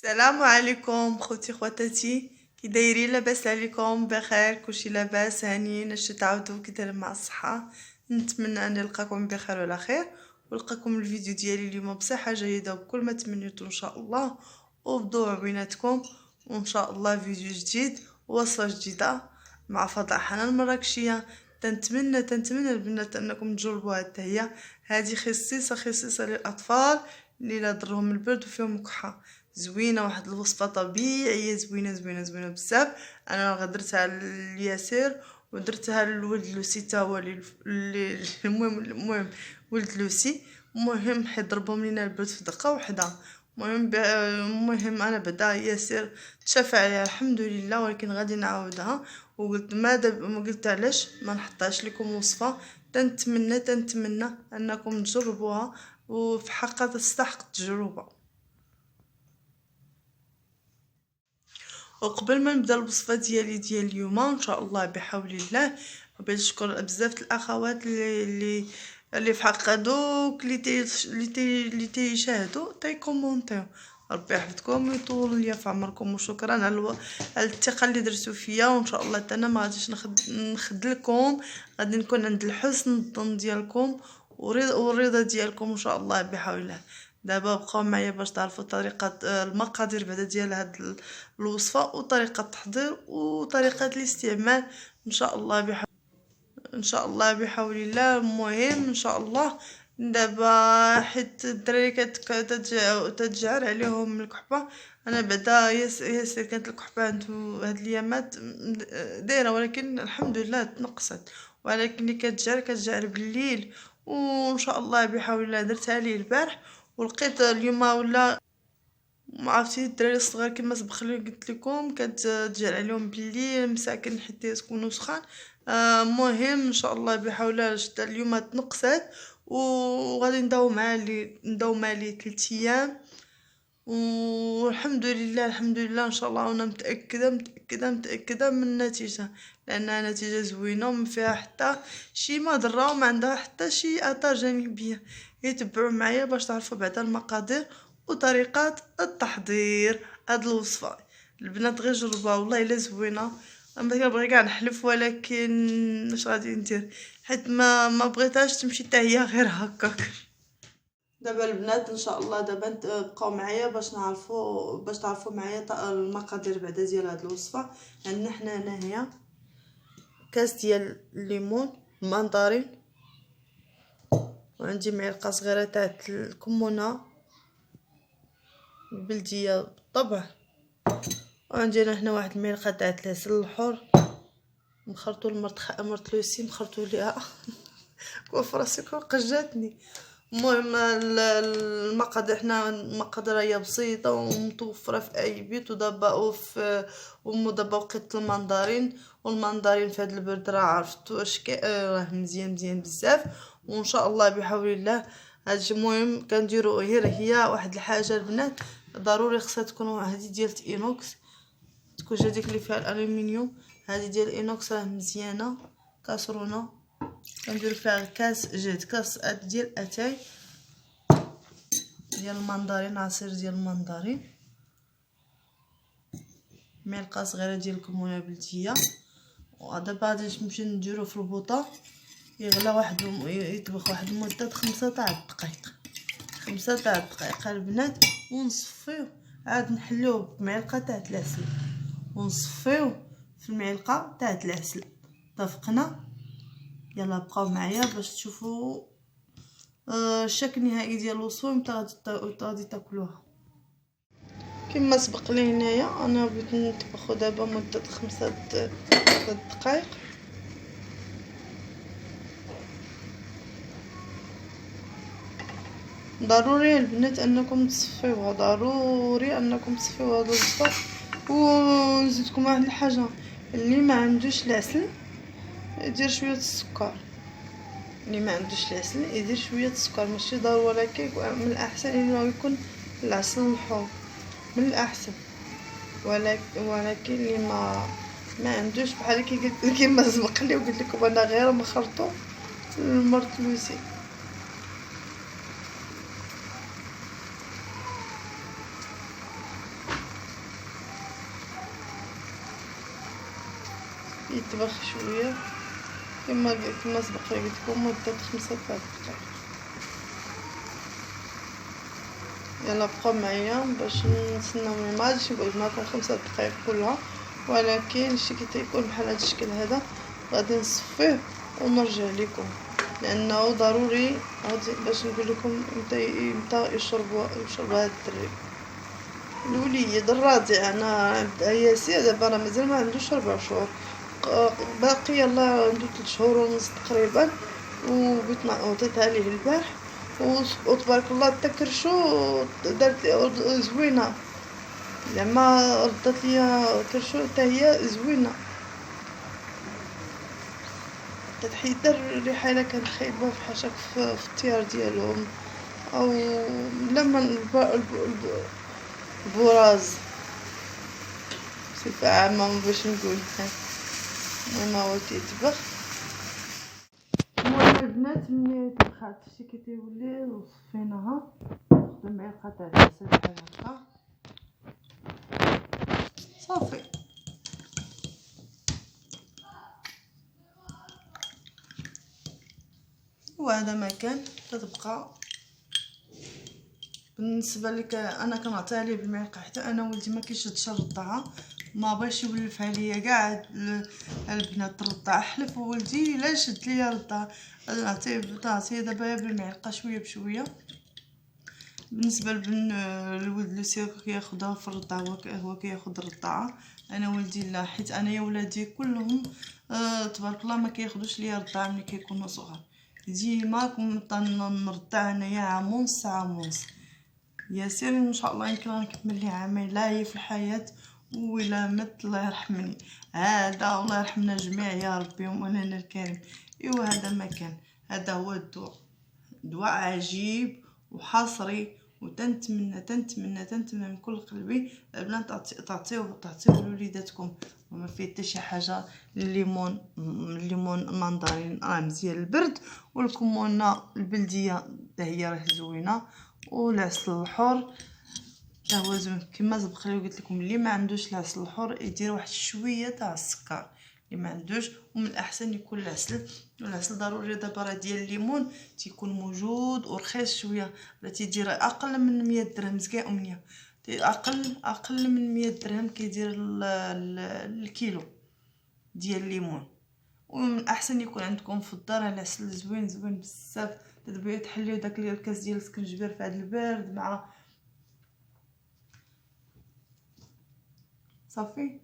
السلام عليكم خوتي خواتاتي، كي دايرين؟ لاباس عليكم؟ بخير؟ كلشي لاباس؟ هانيين؟ اش تعاودوا؟ كي دايرين مع الصحه؟ نتمنى ان نلقاكم بخير وعلى خير، ولقاكم الفيديو ديالي اليوم بصحه جيده وبكل ما تمنيتوا ان شاء الله، وبضوع بيناتكم، وان شاء الله فيديو جديد ووصفه جديده مع فضاء حنان المراكشيه. تنتمنى البنات انكم تجربوها حتى هي. هذه خصيصه للاطفال اللي لا ضرهم البرد وفيهم كحه. زوينه، واحد الوصفه طبيعيه زوينه بزاف. انا غدرتها لياسر ودرتها للولد لوسي تا هو المهم ولد لوسي. المهم حيت ضربهم لينا البرد في دقه واحده. المهم انا بعدا ياسر تشافى عليها الحمد لله، ولكن غادي نعاودها. وقلت ما قلت علاش ما نحطهاش لكم وصفه. تنتمنى انكم تجربوها، وفي حقها تستحق التجربه. وقبل ما نبدا الوصفه ديال اليوم ان شاء الله بحول الله، بغيت نشكر بزاف الاخوات اللي في حق دوك اللي تيشاهدوا كومونتيو. ربي يحفظكم ويطول ليا في عمركم، وشكرا على الثقه اللي درتو فيا. وان شاء الله حتى انا ما غاديش نخدلكم، غادي نكون عند الحسن الظن ديالكم والرضا ديالكم ان شاء الله بحول الله. دابا بقاو معايا باش تعرفوا طريقه المقادير بعدا ديال هاد الوصفه، وطريقه التحضير وطريقه الاستعمال ان شاء الله ان شاء الله بحول الله. المهم ان شاء الله دابا حيت الدراري كتجعر عليهم الكحبه. انا بعدا ياسر كانت الكحبه عنده هاد الايامات دايره، ولكن الحمد لله تنقصت. ولكن اللي كتجعر بالليل، وان شاء الله بحول الله درتها ليه البارح ولقيت اليوم ولا ما عرفتي. الدراري الصغار كما سبق لي قلت لكم كتجعل عليهم بالليل مساكن حتى يسكنوا سخان. مهم ان شاء الله بحول الله شتا اليوم تنقصت، وغادي نداوم مع لي 3 ايام. والحمد لله ان شاء الله. وانا متاكده من النتيجه، لانها نتيجه زوينه وما فيها حتى شي مضره وما عندها حتى شي اثار جانبيه. يتبعوا معايا باش تعرفوا بعدا المقادير وطريقه التحضير هاد الوصفه. البنات غير جربوها والله الا زوينه. انا كنبغي كاع نحلف، ولكن اش غادي ندير حيت ما بغيتهاش تمشي حتى هي غير هكاك. دابا البنات ان شاء الله دابا بقاو معايا باش تعرفوا معايا المقادير بعدا ديال هاد الوصفه. عندنا حنا هنايا كاس ديال الليمون مندرين، وعندي معلقه صغيره تاع الكمونه البلديه بالطبع، وعندنا هنا واحد المعلقه تاع العسل الحر مخرطو مرت لوسي مخرطو ليها كوفراسي قجاتني. المهم المقادير حنا المقادير هي بسيطه ومتوفره في اي بيت. ودابا وقيت المندرين، والمندرين في هذا البرد راه عرفتوا اش راه مزيان بزاف. وان شاء الله بحول الله هادشي. المهم كنديروا غير هي واحد الحاجه البنات ضروري خصها تكون هذه ديال الاينوكس، تكون هذيك اللي فيها الالومنيوم. هذه ديال الاينوكس راه مزيانه. كاسرونه كندير فيها كاس ديال اتاي ديال المندرين، عصير ديال المندرين، معلقه صغيره ديال الكمونه بلديه. ودابا غادي نمشي نديرو في البوطه يغلى يطبخ واحد المده 5 تاع الدقائق البنات، ونصفيوه. عاد نحلوه بمعلقه تاع العسل ونصفيوه في المعلقه تاع العسل. اتفقنا؟ يلا بقاو معايا باش تشوفوا الشكل النهائي ديال الوصفه متى غادي تاكلوها. كما سبق لي هنايا انا بغيت نطبخو دابا مده 5 دقائق. ضروري البنات انكم تصفيوها، ضروري انكم تصفيوها هذا الوصفه. ونزيدكم واحد الحاجه، اللي ما عندوش العسل يدير شويه السكر. اللي ما عندوش العسل يدير شويه السكر، ماشي ضروري، ولكن من الاحسن انه يكون العسل الحر من الاحسن. ولكن اللي ما عندوش بحال كيما سبق لي وقلت لكم انا غير مخرطو المرت لوسي. يطبخ شويه كما سبق قلت لكم مده 5 دقائق. يلا بقاو معايا باش نتسناو. ما غاديش نقعد معكم 5 دقائق كلها، ولكن شي كي تيكون بحال هذا الشكل هذا غادي نصفيه ونرجع لكم، لانه ضروري غادي باش نقول لكم متى يشرب هذا الدري الوليد الرضيع. انا ياسر دابا راه مازال ما عندوش 4 شهور، باقي يلاه عنده 3 شهور ونص تقريبا، وعطيتها ليه البارح وتبارك الله تكرشو درت زوينه، زعما ردات ليا كرشو حتى هي زوينه، تحيد الريحه الا كان خايبه في حاشاك في الطيار ديالهم او لما البراز بصفه عامه باش نقول. المهم هو تيطبخ. المهم البنات ملي طبخات شي كي تيولي وصفيناها ناخذ معلقه تاع العسل بحال هكا صافي. وهذا ما كان تتبقى بالنسبه لك. انا كنعطيها ليه بالمعلقه حتى انا ولدي ما كيشدش الرضاعه، ما بغاش يولف عليا كاع البنات الرضاعه. حلف ولدي لا شد ليا الرضاعه، نعطيه دابا بالمعلقه شويه بشويه. بالنسبه للولد لو كياخذها في الرضاعه، هو كياخذ الرضاعه. انا ولدي لا، حيت انا يا ولادي كلهم تبارك الله ما كياخذوش ليا الرضاعه ملي كيكونوا صغار. ديما كنت نرضع انايا عام ونص عام ونص. ياسر ان شاء الله يمكن نكمل ليه عامين لا هي في الحياه ولا مت الله يرحمني. هذا الله يرحمنا جميع يا ربي ومولانا الكريم. ايوا هذا ما كان، هذا هو الدواء، دواء عجيب وحصري، وتنتمنى من كل قلبي البنات تعطيوه لوليداتكم. وما فيه حتى شي حاجه. الليمون المندرين راه مزيان البرد، والكمونه البلديه حتى هي راه زوينه، والعسل الحر حتى هو زوين كما سبق لي قلت لكم. اللي ما عندوش العسل الحر يدير واحد شويه تاع السكر، اللي ما عندوش. ومن الاحسن يكون العسل ضروري. دابا راه ديال الليمون تيكون موجود ورخيص شويه، راه تيدير اقل من 100 درهم زكا امنيه، اقل من 100 درهم كيدير الكيلو ديال الليمون. ومن الاحسن يكون عندكم في الدار العسل زوين بزاف. تبغيو تحليو داك الكاس ديال السكنجبير في هذا البرد مع صافي.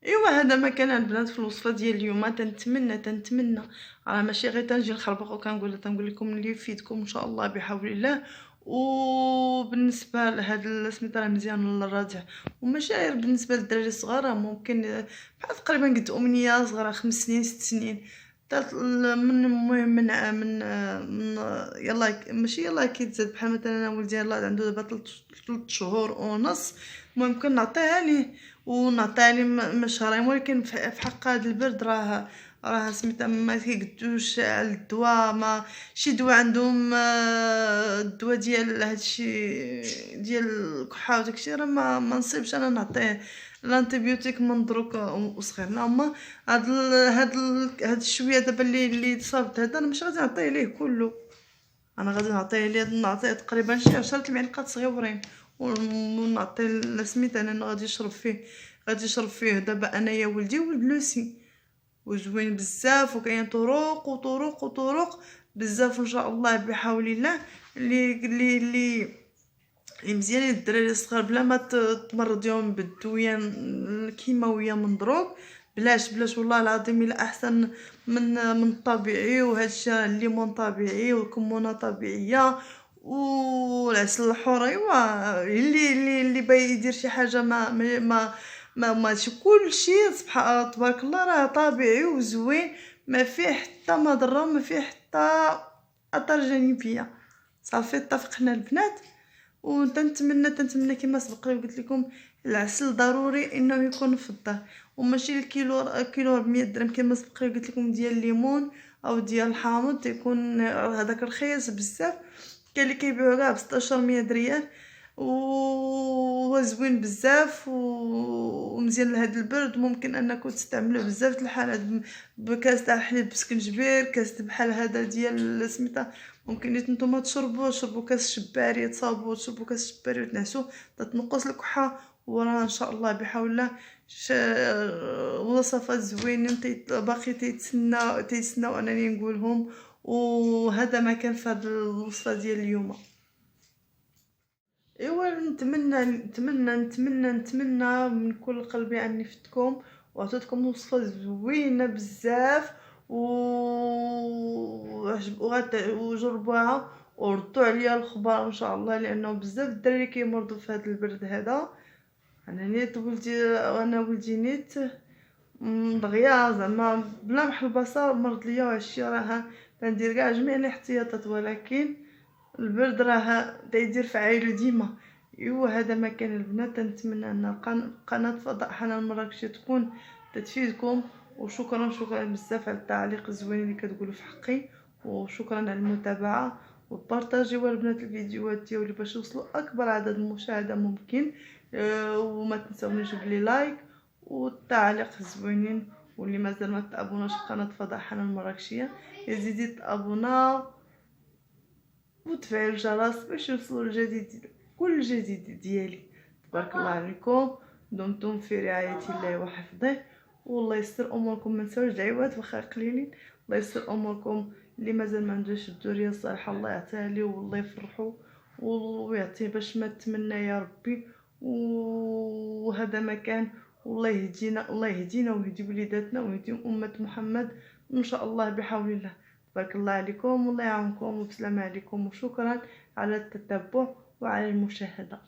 ايوا هذا ما كان البنات في الوصفه ديال اليوم. تنتمنى راه ماشي غير تنجي نخربق وكنقول لكم اللي يفيدكم ان شاء الله بحول الله. وبالنسبه لهذا السميط راه مزيان للرضع، وماشي غير بالنسبه للدراري الصغار، ممكن بحال تقريبا قد امنيه صغيره 5 سنين 6 سنين من المهم من يلا ماشي يلا كيتزاد. بحال مثلا انا ولدي يلا عنده دابا 3 شهور ونص، ممكن نعطيها ليه ونعطيها ليه شهرين. ولكن في حق هذا البرد راه سميتها ما كيقدوش على الدواء. ما شي دواء عندهم الدواء ديال هادشي ديال الكحه وداكشي راه ما نصيبش انا نعطيه الانتيبيوتيك من دروك وصغير. هما هاد الشويه دابا اللي صابت هذا انا مش غادي نعطيه ليه كله، انا غادي نعطيه تقريبا شي 10 معلقات صغيورين ونعطي سميت انا غادي يشرب فيه دابا انايا ولدي ولد لوسي. وزوين بزاف وكاين طرق بزاف ان شاء الله بحول الله اللي مزيان للدراري الصغار بلا ما تمرضيهم بالدويه الكيماويه من دروك. بلاش والله العظيم الا احسن من الطبيعي. وهذا الشيء الليمون طبيعي والكمونه طبيعيه والعسل الحر. ايوا اللي باغي يدير شي حاجه ما كلشي سبحان تبارك الله راه طبيعي وزوين، ما فيه حتى مضره وما فيه حتى اثار جانبيه. صافي اتفقنا البنات. وتنتمنى كما سبق لي قلت لكم العسل ضروري انه يكون في الدار، وماشي الكيلو ب 100 درهم كما سبق لي قلت لكم ديال الليمون او ديال الحامض يكون هذاك رخيص بزاف. كاين اللي كيبيعوا كاع ب 1600 ريال وهو زوين بزاف ومزيان لهاد البرد. ممكن انكم تستعملوه بزاف د الحالات بكاس تاع الحليب بسكنجبير، كاس بحال هذا ديال سميتها. ممكن نتوما شربوا كاس شباري، تصاوبوا تشربوا كاس شباري وتنعسوا تتنقص الكحه. وراه ان شاء الله بحول الله وصفات زوينين باقي تيتسناو انني نقولهم. وهذا ما كان في هذه الوصفه ديال اليوم. ايوا نتمنى من كل قلبي اني فتكم وعطيتكم وصفه زوينه بزاف وجربوها وردوا عليا الخبر ان شاء الله، لانه بزاف الدراري كيمرضوا في هذا البرد هذا. انا ولدي نيت دغيا زعما بلا محل بصر مرض ليا وهادشي راه تندير كاع جميع الاحتياطات، ولكن البرد راه دايدير فعايلو ديما. ايوا هذا ما كان البنات. نتمنى ان قناه فضاء حنان مراكشي تكون تفيدكم. وشكرا بزاف على التعليق الزوين اللي كتقولوا في حقي، وشكرا على المتابعه وبارطاجيوا البنات الفيديوهات ديالي باش يوصلوا اكبر عدد المشاهده ممكن. وما تنساونيش بلي لايك والتعليق الزوينين. واللي مازال ما تابوناش قناه فضاء حنان مراكشيه يزيد يتابونا وتفعيل الجرس باش يوصلوا كل جديد ديالي. تبارك الله عليكم، دمتم في رعايه الله وحفظه، والله يسر اموركم. ما نساوش دعوات واخا قليلين. الله يسر اموركم. اللي مازال ما عندوش الذريه الصالحه الله يعطيها ليه والله يفرحوا ويعطيه باش ما تمنى يا ربي. وهذا ما كان. والله يهدينا ويهدي وليداتنا ويهدي امه محمد ان شاء الله بحول الله. بارك الله عليكم والله يعاونكم، والسلام عليكم وشكرا على التتبع وعلى المشاهده.